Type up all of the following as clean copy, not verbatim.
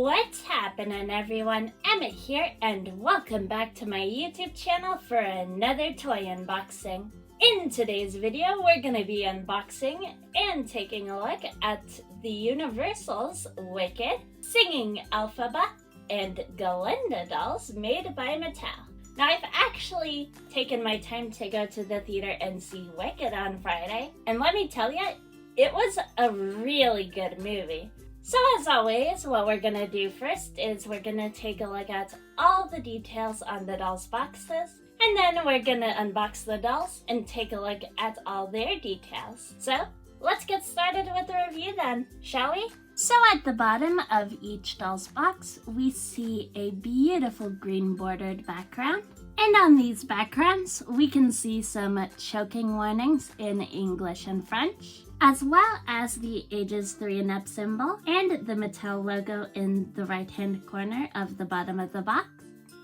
What's happening, everyone? Emmett here, and welcome back to my YouTube channel for another toy unboxing. In today's video, we're going to be unboxing and taking a look at the Universal's Wicked, Singing Elphaba, and Glinda dolls made by Mattel. Now, I've actually taken my time to go to the theater and see Wicked on Friday, and let me tell you, it was a really good movie. So as always, what we're going to do first is we're going to take a look at all the details on the dolls' boxes, and then we're going to unbox the dolls and take a look at all their details. So let's get started with the review then, shall we? So at the bottom of each doll's box, we see a beautiful green bordered background. And on these backgrounds, we can see some choking warnings in English and French, as well as the ages 3 and up symbol and the Mattel logo in the right-hand corner of the bottom of the box.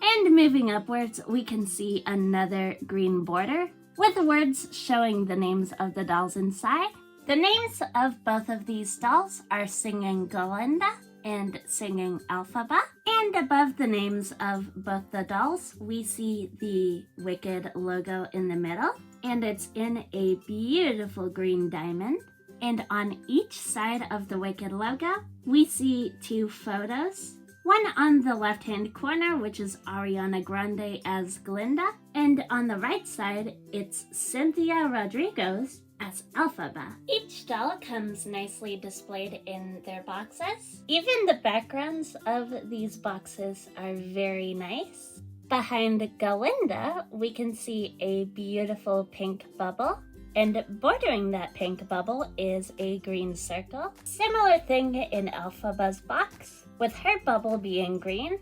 And moving upwards, we can see another green border with words showing the names of the dolls inside. The names of both of these dolls are Singing Glinda and Singing Elphaba. And above the names of both the dolls, we see the Wicked logo in the middle, and it's in a beautiful green diamond. And on each side of the Wicked logo, we see 2 photos. One on the left-hand corner, which is Ariana Grande as Glinda, and on the right side, it's Cynthia Rodriguez as Elphaba. Each doll comes nicely displayed in their boxes. Even the backgrounds of these boxes are very nice. Behind Glinda, we can see a beautiful pink bubble, and bordering that pink bubble is a green circle. Similar thing in Elphaba's box, with her bubble being green.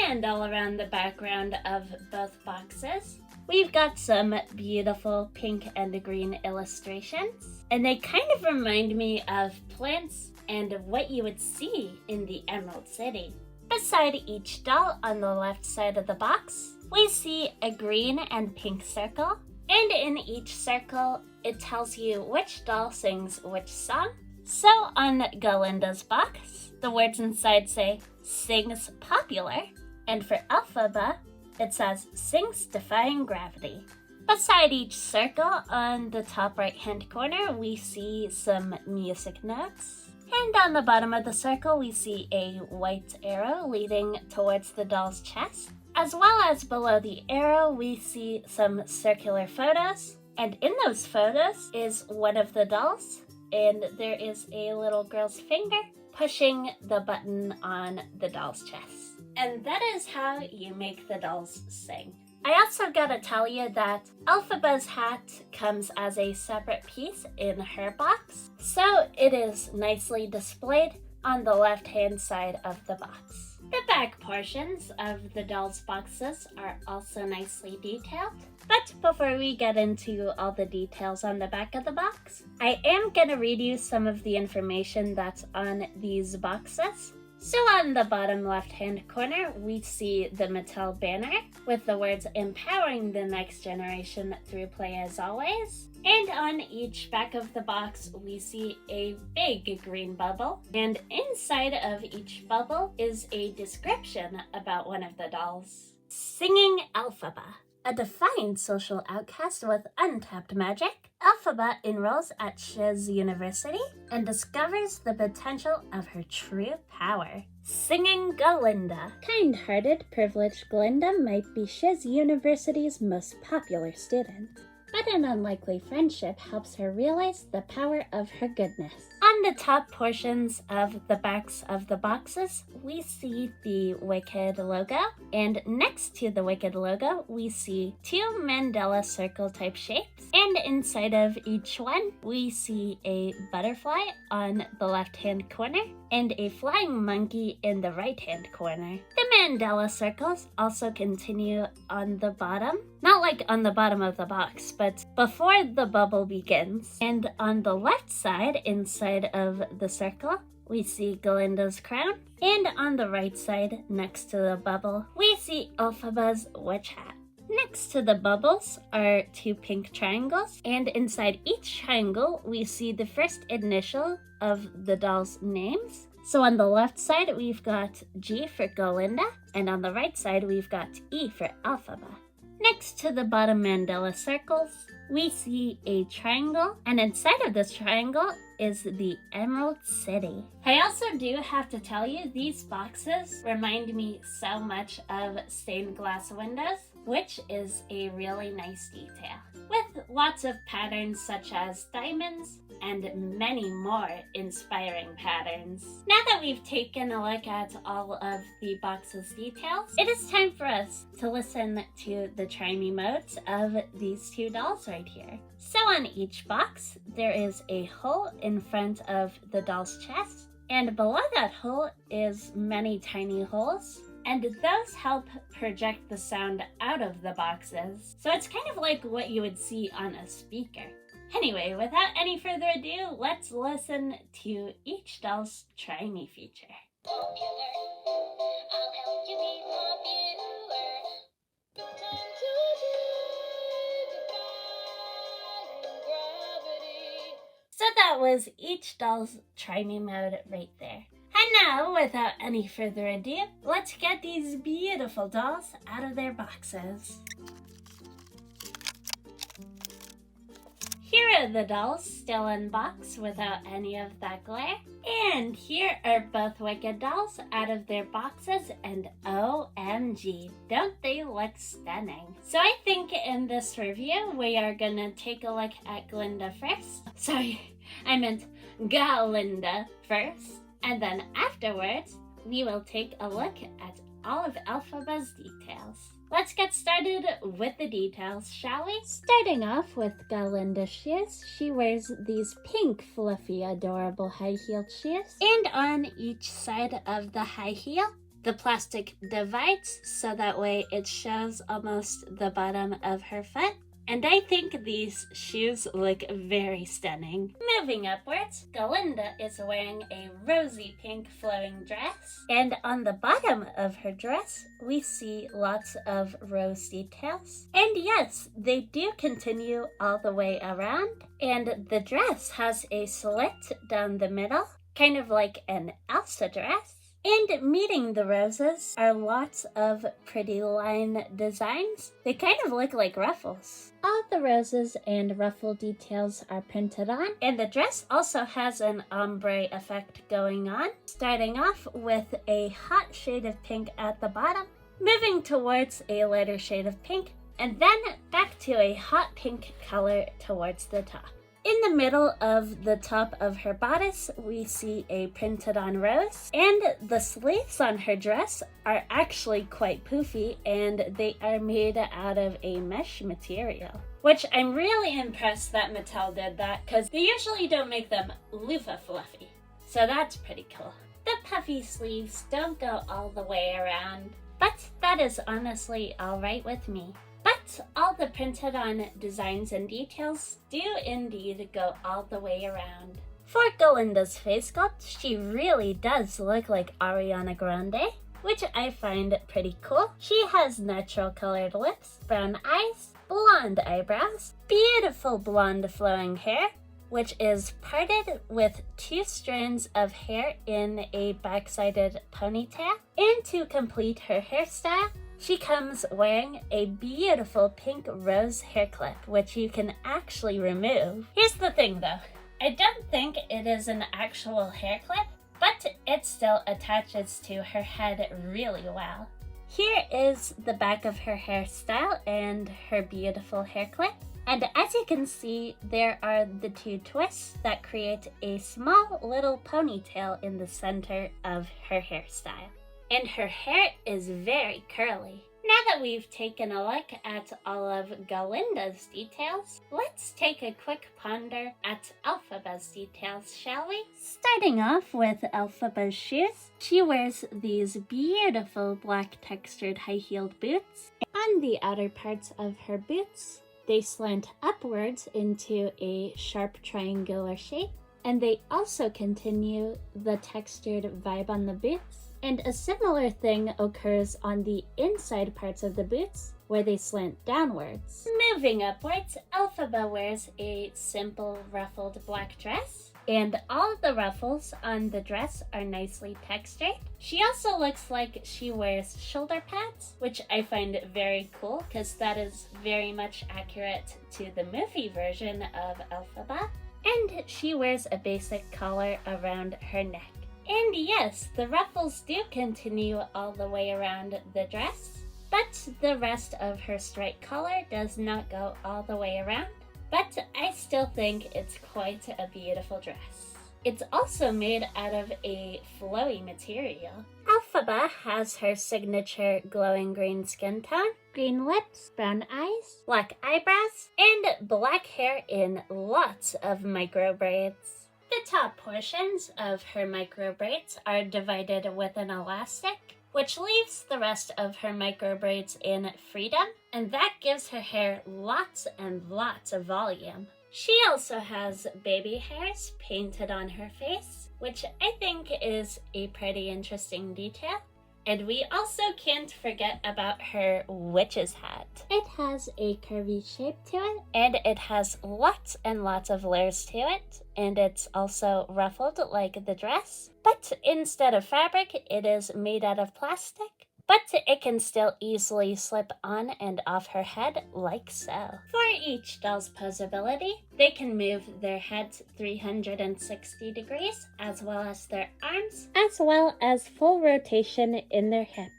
And all around the background of both boxes, we've got some beautiful pink and green illustrations, and they kind of remind me of plants and what you would see in the Emerald City. Beside each doll on the left side of the box, we see a green and pink circle, and in each circle, it tells you which doll sings which song. So on Glinda's box, the words inside say, "Sings Popular," and for Elphaba, it says, "Sings Defying Gravity." Beside each circle, on the top right-hand corner, we see some music notes. And on the bottom of the circle, we see a white arrow leading towards the doll's chest. As well as below the arrow, we see some circular photos. And in those photos is one of the dolls, and there is a little girl's finger pushing the button on the doll's chest. And that is how you make the dolls sing. I also gotta tell you that Elphaba's hat comes as a separate piece in her box, so it is nicely displayed on the left-hand side of the box. The back portions of the dolls' boxes are also nicely detailed. But before we get into all the details on the back of the box, I am gonna read you some of the information that's on these boxes. So on the bottom left-hand corner, we see the Mattel banner with the words "Empowering the Next Generation Through Play as Always." And on each back of the box, we see a big green bubble. And inside of each bubble is a description about one of the dolls. Singing Elphaba. A defiant social outcast with untapped magic, Elphaba enrolls at Shiz University and discovers the potential of her true power. Singing Glinda. Kind-hearted, privileged Glinda might be Shiz University's most popular student, but an unlikely friendship helps her realize the power of her goodness. On the top portions of the backs of the boxes, we see the Wicked logo, and next to the Wicked logo, we see 2 Mandela circle type shapes, and inside of each one, we see a butterfly on the left-hand corner and a flying monkey in the right-hand corner. The Mandela circles also continue on the bottom, not like on the bottom of the box, but before the bubble begins. And on the left side, inside of the circle, we see Glinda's crown, and on the right side, next to the bubble, we see Elphaba's witch hat. Next to the bubbles are 2 pink triangles, and inside each triangle, we see the first initial of the dolls' names, So on the left side, we've got G for Galinda, and on the right side, we've got E for Elphaba. Next to the bottom mandala circles, we see a triangle, and inside of this triangle is the Emerald City. I also do have to tell you, these boxes remind me so much of stained glass windows, which is a really nice detail, with lots of patterns such as diamonds and many more inspiring patterns. Now that we've taken a look at all of the box's details, it is time for us to listen to the chimey modes of these two dolls right here. So on each box, there is a hole in front of the doll's chest, and below that hole is many tiny holes, and those help project the sound out of the boxes. So it's kind of like what you would see on a speaker. Anyway, without any further ado, let's listen to each doll's chimey feature. Popular, I'll help you be popular. Time to defy gravity. So that was each doll's chimey mode right there. And now, without any further ado, let's get these beautiful dolls out of their boxes. Here are the dolls still in box without any of that glare. And here are both Wicked dolls out of their boxes, and OMG, don't they look stunning? So I think in this review, we are gonna take a look at Glinda first. Sorry, I meant Galinda first. And then afterwards, we will take a look at all of Elphaba's details. Let's get started with the details, shall we? Starting off with Galinda's shoes, she wears these pink, fluffy, adorable high-heeled shoes. And on each side of the high heel, the plastic divides so that way it shows almost the bottom of her foot. And I think these shoes look very stunning. Moving upwards, Galinda is wearing a rosy pink flowing dress. And on the bottom of her dress, we see lots of rose details. And yes, they do continue all the way around. And the dress has a slit down the middle, kind of like an Elsa dress. And meeting the roses are lots of pretty line designs. They kind of look like ruffles. All the roses and ruffle details are printed on, and the dress also has an ombre effect going on, starting off with a hot shade of pink at the bottom, moving towards a lighter shade of pink, and then back to a hot pink color towards the top. In the middle of the top of her bodice, we see a printed on rose, and the sleeves on her dress are actually quite poofy, and they are made out of a mesh material. Which I'm really impressed that Mattel did that, because they usually don't make them loofah fluffy. So that's pretty cool. The puffy sleeves don't go all the way around, but that is honestly alright with me. But all the printed on designs and details do indeed go all the way around. For Galinda's face sculpt, she really does look like Ariana Grande, which I find pretty cool. She has natural colored lips, brown eyes, blonde eyebrows, beautiful blonde flowing hair, which is parted with 2 strands of hair in a back-sided ponytail. And to complete her hairstyle, she comes wearing a beautiful pink rose hair clip, which you can actually remove. Here's the thing though, I don't think it is an actual hair clip, but it still attaches to her head really well. Here is the back of her hairstyle and her beautiful hair clip. And as you can see, there are the 2 twists that create a small little ponytail in the center of her hairstyle. And her hair is very curly. Now that we've taken a look at all of Galinda's details, let's take a quick ponder at Elphaba's details, shall we? Starting off with Elphaba's shoes, she wears these beautiful black textured high-heeled boots. On the outer parts of her boots, they slant upwards into a sharp triangular shape, and they also continue the textured vibe on the boots. And a similar thing occurs on the inside parts of the boots, where they slant downwards. Moving upwards, Elphaba wears a simple ruffled black dress, and all of the ruffles on the dress are nicely textured. She also looks like she wears shoulder pads, which I find very cool because that is very much accurate to the movie version of Elphaba. And she wears a basic collar around her neck. And yes, the ruffles do continue all the way around the dress, but the rest of her straight collar does not go all the way around. But I still think it's quite a beautiful dress. It's also made out of a flowy material. Elphaba has her signature glowing green skin tone, green lips, brown eyes, black eyebrows, and black hair in lots of micro braids. The top portions of her micro braids are divided with an elastic, which leaves the rest of her micro braids in freedom, and that gives her hair lots and lots of volume. She also has baby hairs painted on her face, which I think is a pretty interesting detail. And we also can't forget about her witch's hat. It has a curvy shape to it, and it has lots and lots of layers to it, and it's also ruffled like the dress. But instead of fabric, it is made out of plastic. But it can still easily slip on and off her head like so. For each doll's posability, they can move their heads 360 degrees, as well as their arms, as well as full rotation in their hips.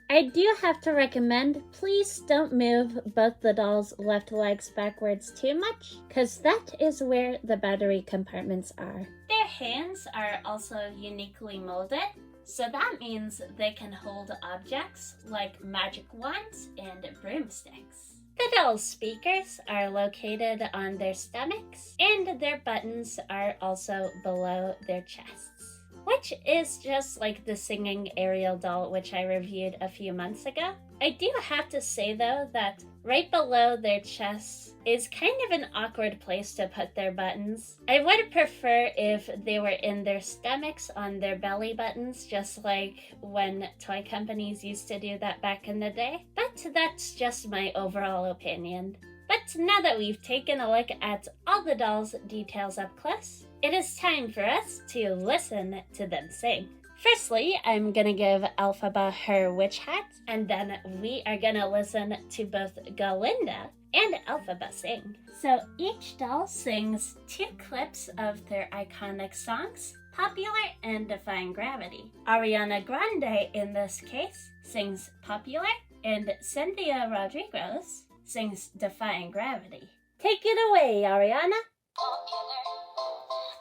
I do have to recommend, please don't move both the doll's left legs backwards too much, because that is where the battery compartments are. Their hands are also uniquely molded, so that means they can hold objects like magic wands and broomsticks. The doll's speakers are located on their stomachs, and their buttons are also below their chests, which is just like the singing Ariel doll, which I reviewed a few months ago. I do have to say though that right below their chests is kind of an awkward place to put their buttons. I would prefer if they were in their stomachs on their belly buttons, just like when toy companies used to do that back in the day. But that's just my overall opinion. But now that we've taken a look at all the dolls' details up close, it is time for us to listen to them sing. Firstly, I'm gonna give Elphaba her witch hat, and then we are gonna listen to both Galinda and Elphaba sing. So each doll sings 2 clips of their iconic songs, Popular and Defying Gravity. Ariana Grande, in this case, sings Popular, and Cynthia Rodriguez sings Defying Gravity. Take it away, Ariana! Popular,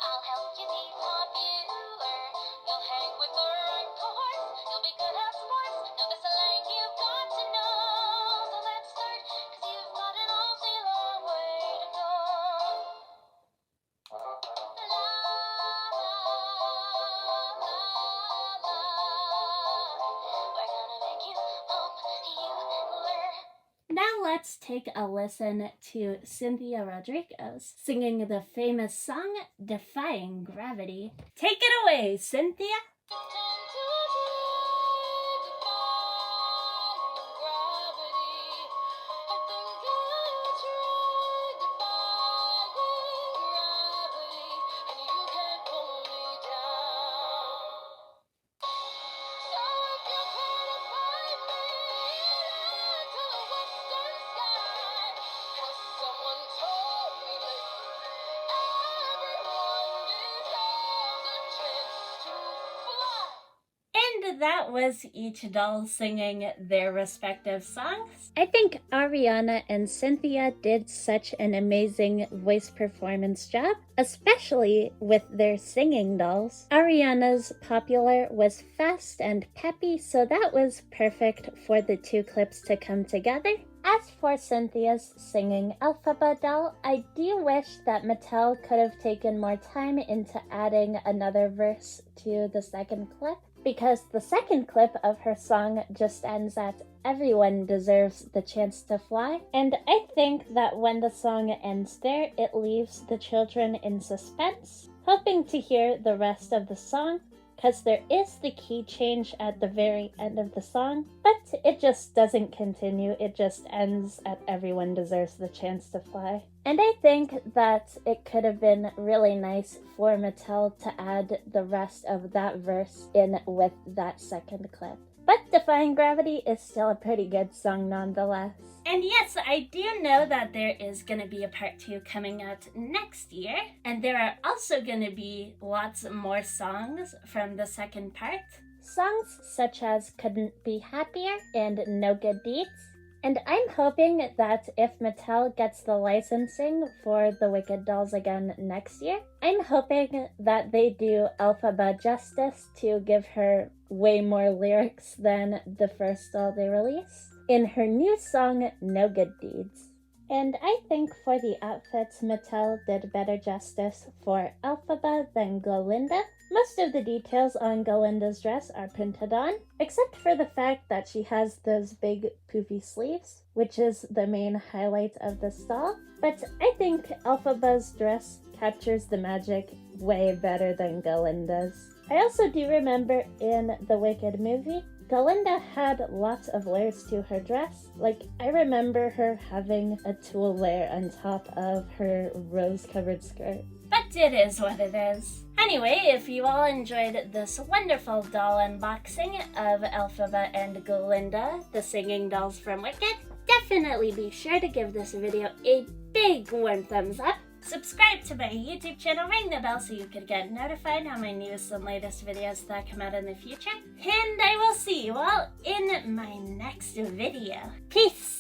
I'll help you be popular. You'll hang with the right cohorts. You'll be good at sports. Know the slang you've got to know. So let's start, 'cause you've got an awfully long way to go. La la la la. We're gonna make you popular. Now let's take a listen to Cynthia Rodriguez singing the famous song Defying Gravity. Take it away, Cynthia! And that was each doll singing their respective songs. I think Ariana and Cynthia did such an amazing voice performance job, especially with their singing dolls. Ariana's Popular was fast and peppy, so that was perfect for the 2 clips to come together. As for Cynthia's singing Elphaba doll, I do wish that Mattel could have taken more time into adding another verse to the second clip, because the second clip of her song just ends at "Everyone deserves the chance to fly," and I think that when the song ends there, it leaves the children in suspense, hoping to hear the rest of the song, because there is the key change at the very end of the song, but it just doesn't continue. It just ends at "Everyone Deserves the Chance to Fly." And I think that it could have been really nice for Mattel to add the rest of that verse in with that second clip. But Defying Gravity is still a pretty good song nonetheless. And yes, I do know that there is going to be a part 2 coming out next year. And there are also going to be lots more songs from the second part. Songs such as Couldn't Be Happier and No Good Deeds. And I'm hoping that if Mattel gets the licensing for the Wicked dolls again next year, I'm hoping that they do Elphaba justice to give her way more lyrics than the first doll they release in her new song, No Good Deeds. And I think for the outfits, Mattel did better justice for Elphaba than Galinda. Most of the details on Galinda's dress are printed on, except for the fact that she has those big poofy sleeves, which is the main highlight of the doll. But I think Elphaba's dress captures the magic way better than Galinda's. I also do remember in the Wicked movie, Galinda had lots of layers to her dress. Like, I remember her having a tulle layer on top of her rose-covered skirt. But it is what it is. Anyway, if you all enjoyed this wonderful doll unboxing of Elphaba and Galinda, the singing dolls from Wicked, definitely be sure to give this video a big warm thumbs up. Subscribe to my YouTube channel, ring the bell so you can get notified on my newest and latest videos that come out in the future. And I will see you all in my next video. Peace!